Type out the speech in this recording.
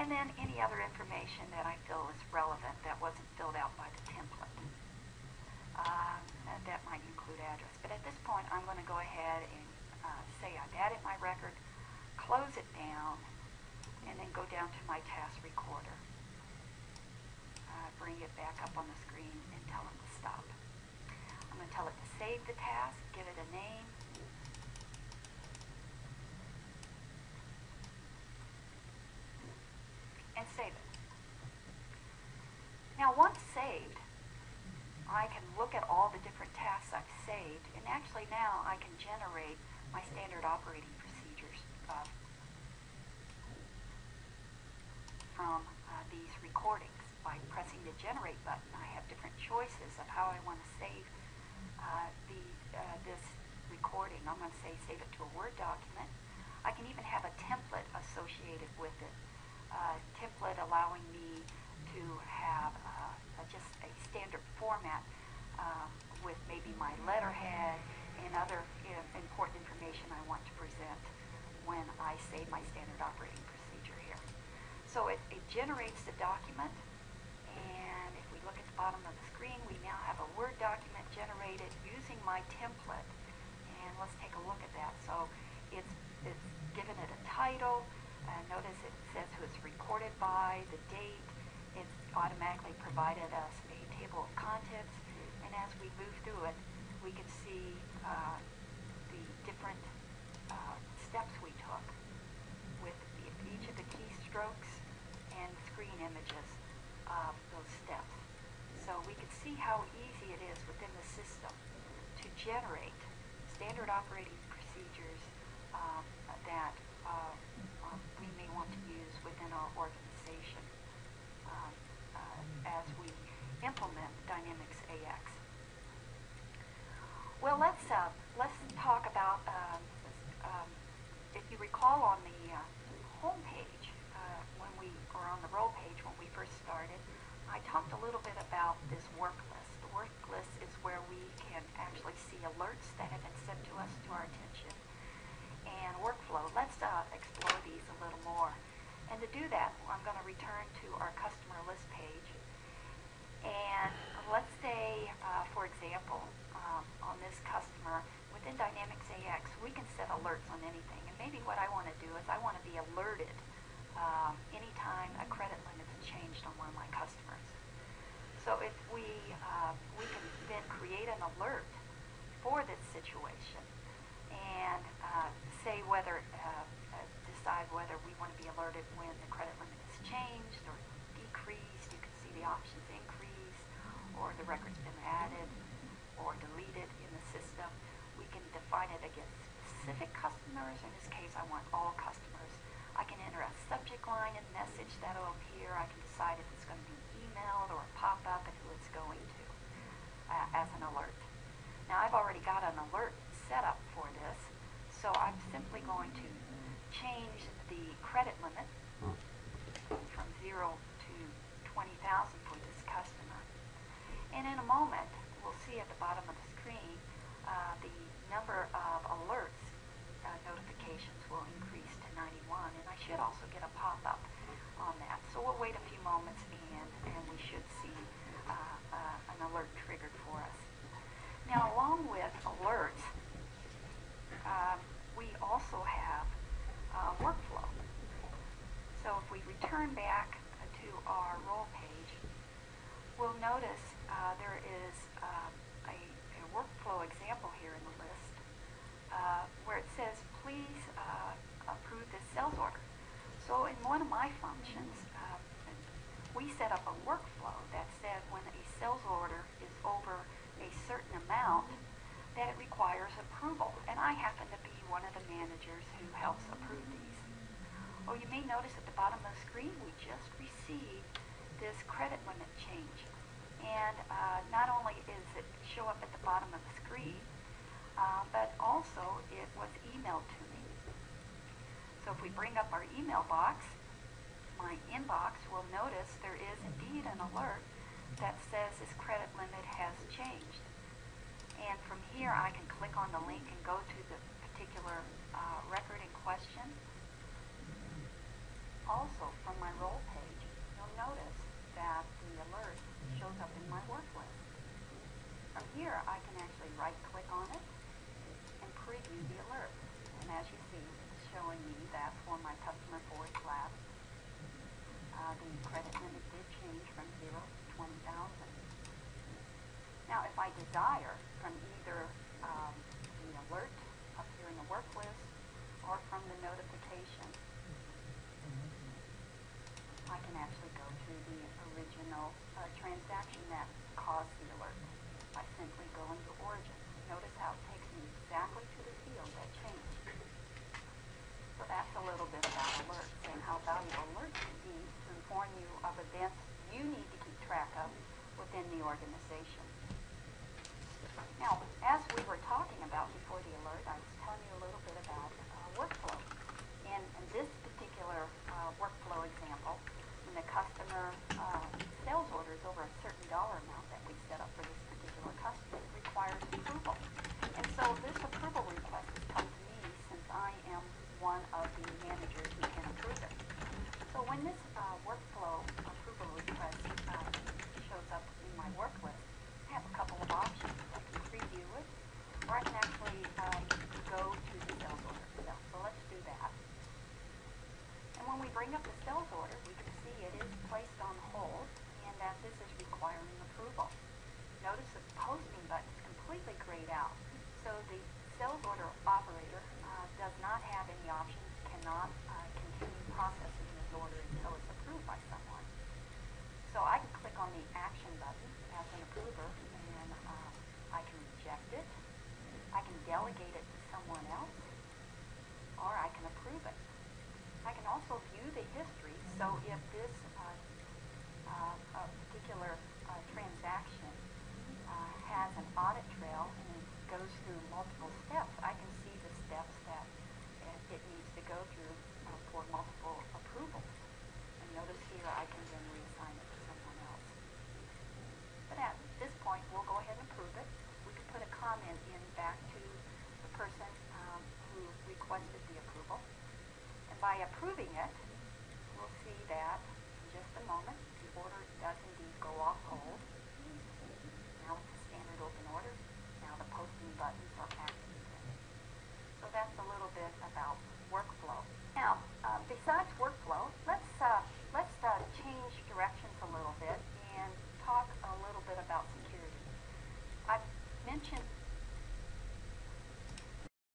and then any other information that I feel is relevant that wasn't filled out by the template. That might include address. But at this point, I'm going to go ahead and say I've added my record, close it down, and then go down to my task recorder. Bring it back up on the screen and tell it to stop. I'm going to tell it to save the task, give it a name, and save it. Now once saved, I can look at all the different tasks I've saved, and actually now I can generate my standard operating procedures from these recordings by pressing the generate button. I have different choices of how I want to save this recording. I'm going to say save it to a Word document. I can even have a template associated with it. Template allowing me to have just a standard format with maybe my letterhead and other important information I want to present when I save my standard operating procedure here. So it generates the document, and if we look at the bottom of the screen, we now have a Word document generated using my template. And let's take a look at that. So it's given it a title. Notice it says who it's recorded by, the date. It's automatically provided us a table of contents, and as we move through it, we can see the different steps we took with each of the keystrokes and screen images of those steps. So we can see how easy it is within the system to generate standard operating procedures that we may want to use within our organization as we implement Dynamics AX. Well, let's talk about, if you recall on the home page, or on the role page when we first started, I talked a little bit about this work list. The work list is where we can actually see alerts that have been sent to us to our attention. And workflow, let's explore these a little more. And to do that, I'm going to return to our customer list page. And let's say, for example, on this customer, within Dynamics AX, we can set alerts on anything. And maybe what I want to do is I want to be alerted anytime a credit limit is changed on one of my customers. So if we can then create an alert for this situation and say whether, decide whether we want to be alerted when the credit limit is changed or decreased. You can see the options increase, or the record's been added or deleted in the system. We can define it against specific customers. In this case, I want all customers. I can enter a subject line and message that will appear. I can decide if it's going to be emailed or pop up and who it's going to as an alert. Now, I've already got an alert set up for this, so I'm simply going to change the credit limit from 0 to 20,000 for this customer. And in a moment, we'll see at the bottom of the screen the number of alerts notifications will increase to 91, and I should also get a pop-up on that. So we'll wait a few moments, and we should see an alert triggered for us. Now, along with alerts, we also have workflow. So if we return back to our role page, we'll notice there is a workflow example here in the list where it says, please approve this sales order. So in one of my functions, we set up a workflow that said when a sales order is over a certain amount, that it requires approval. And I happen to be one of the managers who helps approve these. Well, you may notice at the bottom of the screen, we just received this credit limit change. And not only does it show up at the bottom of the screen, but also it was emailed to me. So if we bring up our email box, my inbox will notice there is indeed an alert that says this credit limit has changed. And from here I can click on the link and go to the particular record in question. Also, from my role page, you'll notice that the alert shows up in my work list. From here, I can actually right-click on it and preview the alert. And as you see, it's showing me that for my customer forward slash, the credit limit did change from 0 to 20,000. Now, if I desire, from either the alert up here in the work list or from the notification, I can actually go to the original transaction that caused the alert by simply going to origin. Notice how it takes me exactly to the field that changed. So that's a little bit about alerts and how valuable alerts can be to inform you of events you need to keep track of within the organization. Now, as we were talking about before the alert, I was telling you a little bit about workflow. In this particular workflow example, when the customer sales orders over a certain dollar amount that we set up for this particular customer, it requires approval. And so this approval request has come to me since I am one of the managers who can approve it. So when this workflow approval request shows up in my work list, I have a couple of options. I can preview it, or I can actually go to the sales order itself. So let's do that. And when we bring up the sales order, we can see it is placed on hold and that this is requiring approval. Notice the posting button is completely grayed out. So the sales order operator does not have any options, cannot continue processing this order until it's approved by someone. So I can click on the action button as an approver and I can reject it, I can delegate it to someone else, or I can approve it. I can also view the history, so if this particular transaction has an audit trail and it goes through multiple steps, I can see the steps that it needs to go through for multiple approvals. And notice here I can then reassign it to someone else. But at this point, we'll go ahead and approve it. We can put a comment in back to the person who requested the approval. And by approving it, we'll see that in just a moment, the order does indeed go off hold. Now it's a standard open order. Now the posting buttons are active again. So that's a little bit about workflow. Now, besides